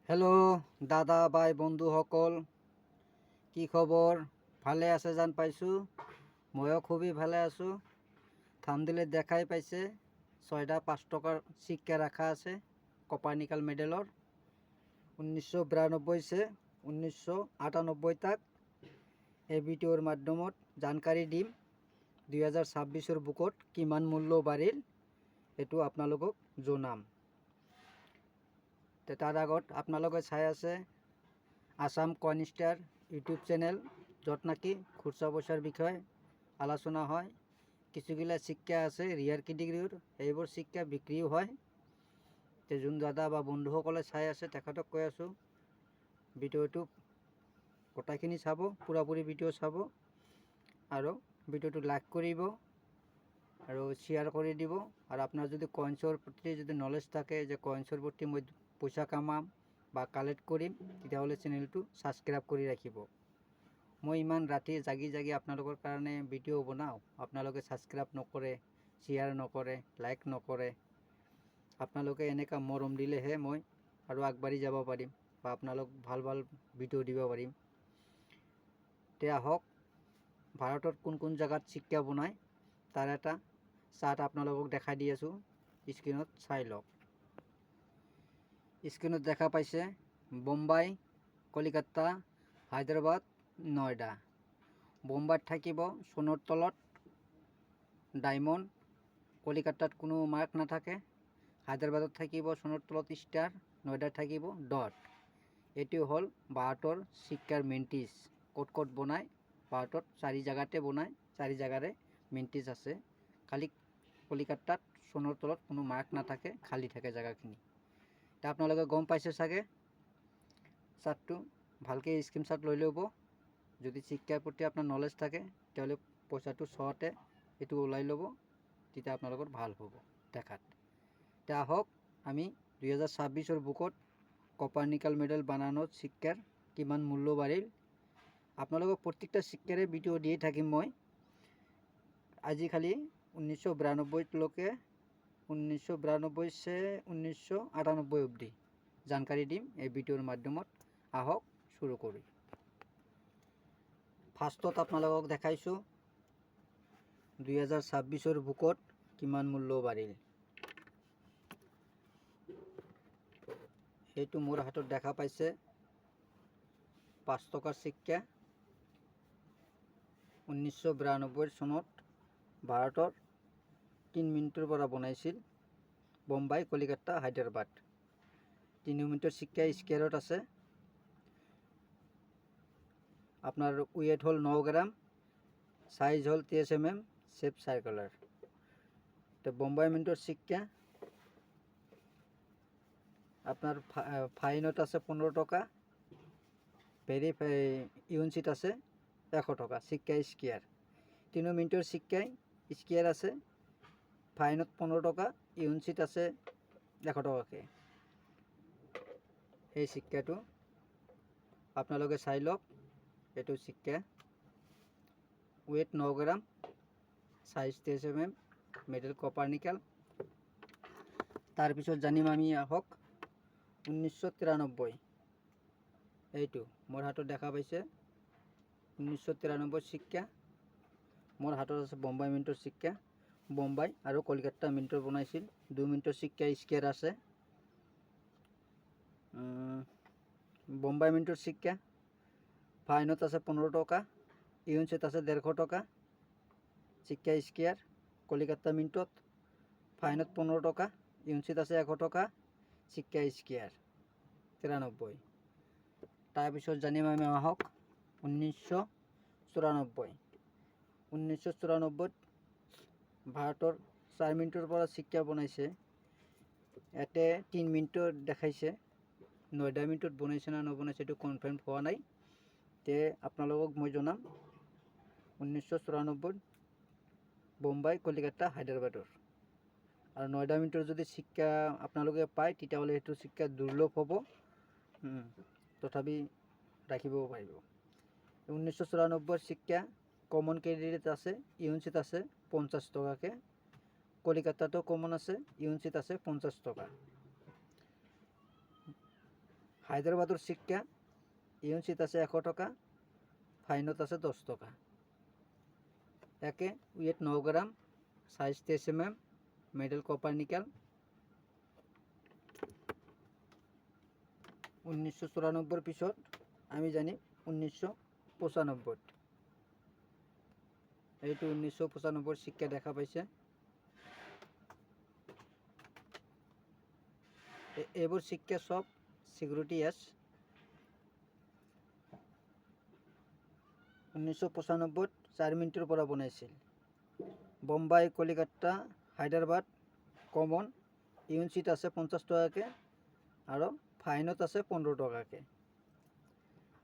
Hello' দাদা বাই বন্ধুসকল, কি খবৰ? ভালে আছে যেন পাইছোঁ। ময়ো খুবেই ভালে আছোঁ। থাম্বনেইলত দেখাই পাইছে 6টা 5 টকাৰ চিক্কা ৰাখা আছে কপাৰনিকাল মেডেলৰ। 1992 से 1998 तक এই ভিডিঅ'ৰ মাধ্যমত জানকাৰী দিম 2026 বুকত কিমান মূল্য বাঢ়িল এইটো আপোনালোকক জনাম। তাৰ আগত আপোনালোকে চাই আছে Assam coin star YouTube channel, য'ত নাকি খুচৰা পইচাৰ বিষয়ে আলোচনা হয়। কিছুগিলা শিক্ষা আছে ৰিয়াৰ কেটেগৰীৰ, এইবোৰ শিক্ষা বিক্ৰীও হয়। যোন দাদা বা বন্ধুসকলে চাই আছে তেখেতক কৈ আছোঁ ভিডিঅ'টো গোটেইখিনি চাব, পুৰাপুৰি ভিডিঅ' চাব আৰু ভিডিঅ'টো লাইক কৰিব আৰু শ্বেয়াৰ কৰি দিব। আৰু আপোনাৰ যদি কইন্সৰ প্ৰতি যদি নলেজ থাকে যে কইন্সৰ প্ৰতি মই পইচা কামাম বা কালেক্ট কৰিম, তেতিয়াহ'লে চেনেলটো ছাবস্ক্ৰাইব কৰি ৰাখিব। মই ইমান ৰাতি জাগি জাগি আপোনালোকৰ কাৰণে ভিডিঅ' বনাওঁ, আপোনালোকে ছাবস্ক্ৰাইব নকৰে, শ্বেয়াৰ নকৰে, লাইক নকৰে। আপোনালোকে এনেকুৱা মৰম দিলেহে মই আৰু আগবাঢ়ি যাব পাৰিম বা আপোনালোক ভাল ভাল ভিডিঅ' দিব পাৰিম। তে আহক ভাৰতৰ কোন কোন জেগাত চিক্কা বনায় তাৰ এটা চাৰ্ট আপোনালোকক দেখাই দি আছোঁ, স্ক্ৰীনত চাই লওক। স্ক্ৰীনত দেখা পাইছে বোম্বাই, কলিকতা, হায়দৰাবাদ, নয়ডা। বোম্বাইত থাকিব সোণৰ তলত ডায়মণ্ড, কলিকতাত কোনো মাৰ্ক নাথাকে, হায়দৰাবাদত থাকিব সোণৰ তলত ষ্টাৰ, নয়ডাত থাকিব ডট। এইটো হ'ল ভাৰতৰ চিক্কাৰ মেণ্টিছ। ক'ত ক'ত বনায়? ভাৰতত 4 জেগাতে বনায়, 4 জেগাৰে মেণ্টিছ আছে। খালি কলিকতাত সোণৰ তলত কোনো মাৰ্ক নাথাকে, খালী থাকে জেগাখিনি। তা আপোনালোকে গম পাইছে চাগে। চাৰ্টটো ভালকৈ স্ক্ৰীনশ্বট লৈ ল'ব। যদি চিক্কাৰ প্ৰতি আপোনাৰ নলেজ থাকে তেতিয়াহ'লে পইচাটো চহতে এইটো ওলাই ল'ব, তেতিয়া আপোনালোকৰ ভাল হ'ব দেখাত। এতিয়া আহক আমি 2026 বুকত কপাৰনিকাল মেডেল বানানোত চিক্কাৰ কিমান মূল্য বাঢ়িল। আপোনালোকক প্ৰত্যেকটা চিক্কাৰে ভিডিঅ' দিয়ে থাকিম মই। আজি খালি 1992লৈকে 1992 से 1998 অবধি জানকাৰী দিম এই ভিডিঅ'ৰ মাধ্যমত। আহক শুৰু কৰি। ফাৰ্ষ্টত আপোনালোকক দেখাইছোঁ 2026 বুকত কিমান মূল্য বাঢ়িল। এইটো মোৰ হাতত দেখা পাইছে 5 টকাৰ চিক্কা। 1992 চনত ভাৰতৰ 3 মিনিটৰ পৰা বনাইছিল বোম্বাই, কলিকতা, হায়দৰাবাদ। 3 মিনিটৰ চিক্কা স্কেয়াৰত আছে। আপনার ওয়েট হল 9 গ্রাম, সাইজ হল 23 mm, শেপ সার্কুলার। তো বোম্বাই মিন্টর সিক্কা আপনার ফাইনত আছে 15 টাকা, ভেরিফাই ইউনিট আছে 100 টাকা। সিক্কা স্কেয়ার 3 মিনিটর সিক্কায় স্কেয়ার আছে, ফাইনত 15 টাকা, ইউনিট আছে 100 টাকাকে। এই সিক্কাটো আপোনালোকে চাই লওক। এইটো চিক্কা wait 9 gram, size 23 mm, medal কপারনিকাল। তাৰপিছত জানিম আমি আহক 1993। এইটো মোৰ হাতত দেখা পাইছে 1993 চিক্কা। মোৰ হাতত আছে বোম্বাই মিন্টৰ চিক্কা। বোম্বাই আৰু কলিকতা মিন্টৰ বনাইছিল। 2 মিনিটৰ চিক্কা স্কেয়াৰ আছে। বোম্বাই মিন্টৰ চিক্কা ফাইনত আছে 15 টাকা, ইউনিট আছে 150 টাকা। চিক্কা স্কেয়ার কলিকতা মিন্টত ফাইনত 15 টাকা, ইউনিট আছে 100 টাকা। চিক্কা স্কেয়ার 93। তাৰপিছত জানিম আমি আহক 1994। 1994 ভাৰতৰ 4 মিনিটৰ পৰা চিক্কা বনাইছে। ইয়াতে 3 মিনিটৰ দেখাইছে, 9 মিনিটত বনাইছে না নবনাইছে এইটো কনফাৰ্ম হোৱা নাই। তে আপোনালোকক মই জনাম 1994 বোম্বাই, কলিকতা, হায়দৰাবাদৰ। আৰু 9 মিনিটৰ যদি চিক্কা আপোনালোকে পায় তেতিয়াহ'লে সেইটো চিক্কা দুৰ্লভ হ'ব, তথাপি ৰাখিব পাৰিব। 1994 চিক্কা কমন ক্ৰেডিট আছে, ইউনিট আছে 50 টাকাকে। কলিকতাতো কমন আছে, ইউনিট আছে 50 টাকা। হায়দৰাবাদৰ শিক্ষা ইউনিচিত আছে 100 টকা, ফাইনত আছে 10 টকা। একে weight 9 gram, size 23 mm, medal copper nickel. 1994 পিছত আমি জানি 1995। এইটো 1995 শিক্ষা দেখা পাইছে। এইবোৰ শিক্ষা সব সিকিউৰিটি এস। 1995 4 মিনিটেৰ পৰা বনাইছিল। বোম্বাই, কলিকাতা, হায়দৰাবাদ কমন ইউনিট আছে 50 টাকাকে আৰু ফাইনত আছে 15 টাকাকে।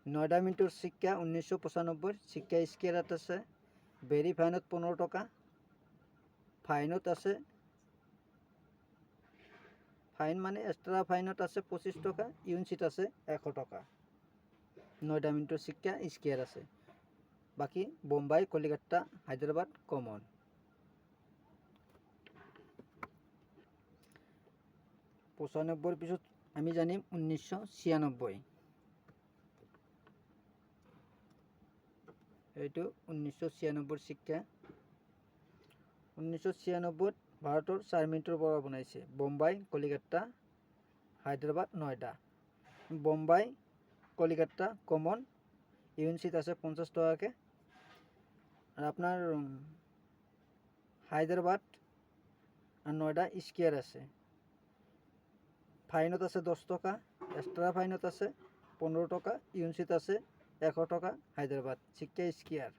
9 মিনিটের শিক্ষা 1995 শিক্ষা স্কেয়ারত আছে বেরি ফাইনত 15 টাকা, ফাইনত আছে ফাইন মানে এক্সট্রা ফাইনত আছে 25 টাকা, ইউনিট আছে 100 টাকা। 9 মিনিটের শিক্ষা স্কেয়ার আছে। বাকি বোম্বাই, কলিকাতা, হায়দরাবাদ কমন। পঁচানব্বইৰ পিছত আমি জানিম 1996। এইটো 1996 শিক্ষা। 1996 ভাৰতৰ 4 মিনিটেৰ পৰা বনাইছে বোম্বাই, কলিকাতা, হায়দৰাবাদ, নয়ডা। বোম্বাই, কলিকাতা কমন ইউনিট আছে 50 টাকাকে। আর আপনার হায়দরাবাদ আর নয়ডা স্কোয়ার আছে। ফাইনত আছে 10 টাকা, এক্সট্রা ফাইনত আছে 15 টাকা, ইউনিট আছে 100 টাকা। হায়দরাবাদ শিক্ষা স্কোয়ার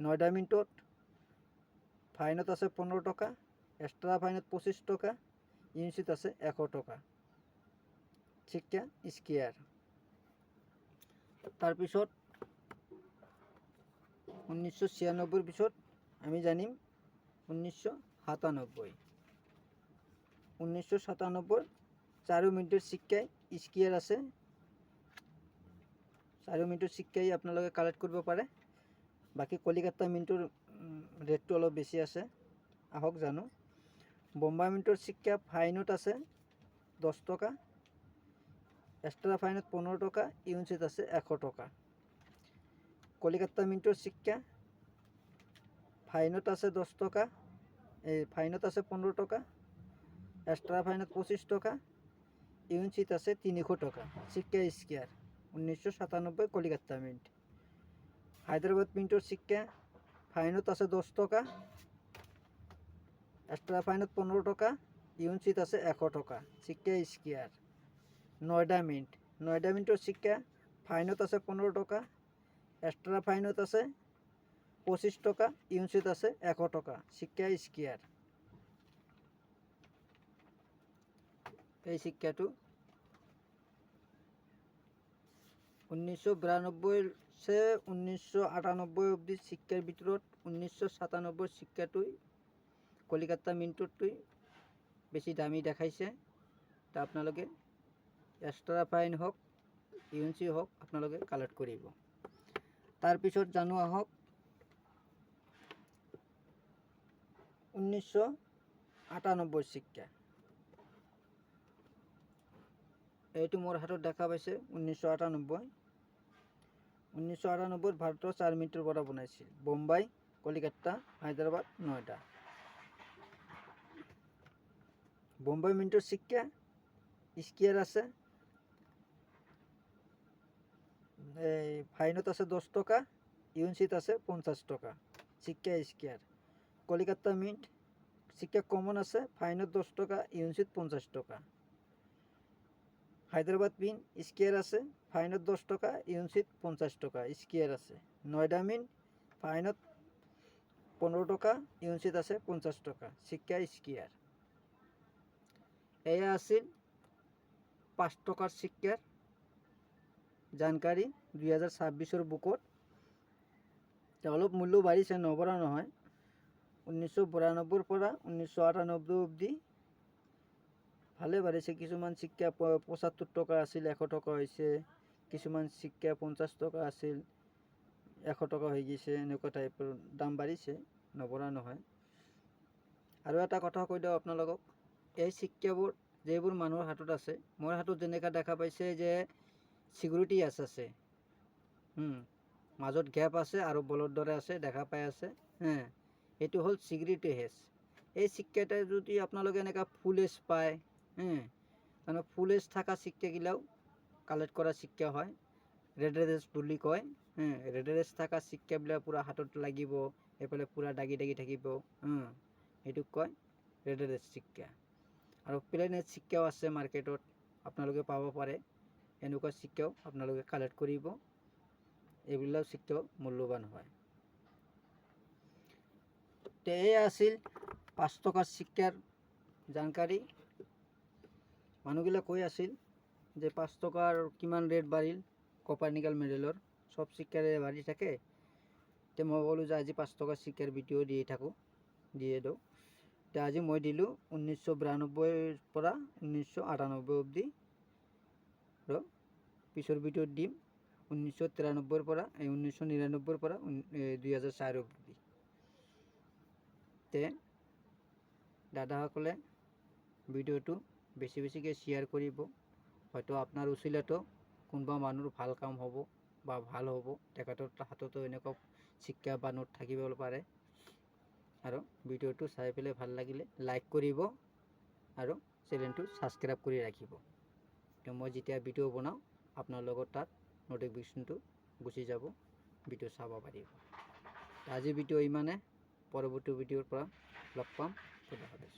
9 মিনিটত ফাইনত আছে 15 টাকা, এক্সট্রা ফাইনত 25 টাকা, ইউনিট আছে 100 টাকা। শিক্ষা স্কোয়ার। তাৰপিছত 1996 পিছত আমি জানিম 1997। 1997 4 মিনিটের শিক্ষায় স্কোয়ার আছে। 4 মিনিটের শিক্ষাই আপনারা কালেক্ট করব পারে। বাকি কলিকাতা মিনিটের রেটটো অলপ বেশি আছে, আহক জানো। বোম্বাই মিনিটের শিক্ষা ফাইনত আছে 10 টাকা, এক্সট্রা ফাইনত 15 টাকা, ইউনিট আছে 100 টাকা। কলিকাতা মিনিটের শিক্ষা ফাইনত আছে 10 টাকা, ফাইনত আছে 15 টাকা, এক্সট্রা ফাইনত 25 টাকা, ইউনিট আছে 300 টাকা। শিক্ষা স্কোয়ার 1997 কলিকাতা মিনিট। হায়দরাবাদ মিনিটের শিক্ষা ফাইনত আছে 10 টাকা, এক্সট্রা ফাইনত 15 টাকা, ইউনিট আছে 100 টাকা। শিক্ষা স্কোয়ার। 9 মিনিট। 9 মিনিটের শিক্ষা ফাইনত আছে 15 টাকা, এক্সট্রা ফাইনত আছে 25 টাকা, ইউনিট আছে 100 টাকা। শিক্ষা স্কোয়ার। এই শিক্ষাটো 1992 से 1998 অবধি শিক্ষার ভিতৰত 1997 শিক্ষাটোই কলিকাতা মিনিটটোই বেছি দামী দেখাইছে। তা আপোনালোকে এক্সট্ৰা ফাইন হওক, ইউনিট হওক আপোনালোকে কালেক্ট কৰিব। তাৰপিছত জানো আহক 1998 শিক্ষা। এইটো মোৰ হাতত দেখা পাইছে 1998। 1998 ভাৰতৰ 4 মিনিটেৰ পৰা বনাইছিল বোম্বাই, কলিকাতা, হায়দৰাবাদ, নয়ডা। বোম্বাই মিনিটের শিক্ষা স্কোয়ার আছে, ফাইনত আছে 10 টাকা, ইউনিট আছে 50 টাকা। শিক্ষা স্কোয়ার। কলিকাতা মিনিট শিক্ষা কমন আছে, ফাইনত 10 টাকা, ইউনিট 50 টাকা। হায়দরাবাদ মিন স্কোয়ার আছে, ফাইনত 10 টাকা, ইউনিট 50 টাকা। স্কোয়ার আছে। 9 মিনিট ফাইনত 15 টাকা, ইউনিট আছে 50 টাকা। শিক্ষা স্কোয়ার। এয়া আছিল 5 টকাৰ শিক্ষাৰ জানকাৰী 2026 বুকত। অলপ মূল্য বাঢ়িছে, নবঢ়া নহয়। 1992 পৰা 1998 অবধি ভালে বাঢ়িছে। কিছুমান শিক্ষা 75 টাকা আছিল, 100 টাকা হৈছে। কিছুমান শিক্ষা 50 টাকা আছিল, 100 টাকা হৈ গৈছে। এনেকুৱা টাইপৰ দাম বাঢ়িছে, নবঢ়া নহয়। আৰু এটা কথা কৈ দিওঁ আপোনালোকক, এই শিক্ষাবোৰ যিবোৰ মানুহৰ হাতত আছে, মোৰ হাতত যেনেকৈ দেখা পাইছে যে চিকিউৰিটি আছে মাজত গেপ আছে আৰু বলৰ দৰে আছে, দেখা পাই আছে। এইটো হ'ল চিকিউৰিটি হেজ। এই চিক্কাটা যদি আপোনালোকে এনেকুৱা ফুল এজ পায়, মানে ফুল এজ থকা চিক্কাগিলাও কালেক্ট কৰা চিক্কা হয়, ৰেড ৰেজ বুলি কয়। ৰেড ৰেজ থকা চিক্কাবিলাক পূৰা হাতত লাগিব, এইফালে পূৰা দাগি দাগি থাকিব। এইটোক কয় ৰেড ৰেজ চিক্কা। আৰু প্লেন এজ চিক্কাও আছে মাৰ্কেটত, আপোনালোকে পাব পাৰে। এনেকুৱা চিক্কাও আপোনালোকে কালেক্ট কৰিব, এইবিলাক চিক্কাও মূল্যৱান হয়। এই আছিল 5 টকাৰ চিক্কাৰ জানকাৰী। মানুহবিলাক কৈ আছিল যে 5 টকাৰ কিমান ৰেট বাঢ়িল, কপাৰনিকাল মেডেলৰ চব চিক্কাৰে বাঢ়ি থাকে। তে মই ক'লোঁ যে আজি 5 টকাৰ চিক্কাৰ ভিডিঅ' দিয়ে থাকোঁ, দিয়ে দিওঁ। তে আজি মই দিলোঁ 1992 পৰা 1998 অবধি, আৰু পিছৰ ভিডিঅ'ত দিম 1993 পৰা 1999 পৰা 2004 অবধি। তে দাদাসকলে ভিডিঅ'টো বেছিকৈ শ্বেয়াৰ কৰিব। হয়তো আপোনাৰ উচিলাতো কোনোবা মানুহৰ ভাল কাম হ'ব বা ভাল হ'ব, তেখেতৰ হাততো এনেকুৱা চিক্কা বা নোট থাকিব পাৰে। আৰু ভিডিঅ'টো চাই পেলাই ভাল লাগিলে লাইক কৰিব আৰু চেনেলটো ছাবস্ক্ৰাইব কৰি ৰাখিব। তো মই যেতিয়া ভিডিঅ' বনাওঁ আপোনাৰ লগত তাত নটিফিকেশ্যনটো গুচি যাব, ভিডিঅ' চাব পাৰিব। আজি ভিডিঅ' ইমানে, পৰৱৰ্তী ভিডিঅ'ৰ পৰা লগ পাম। খুদা হাফেজ।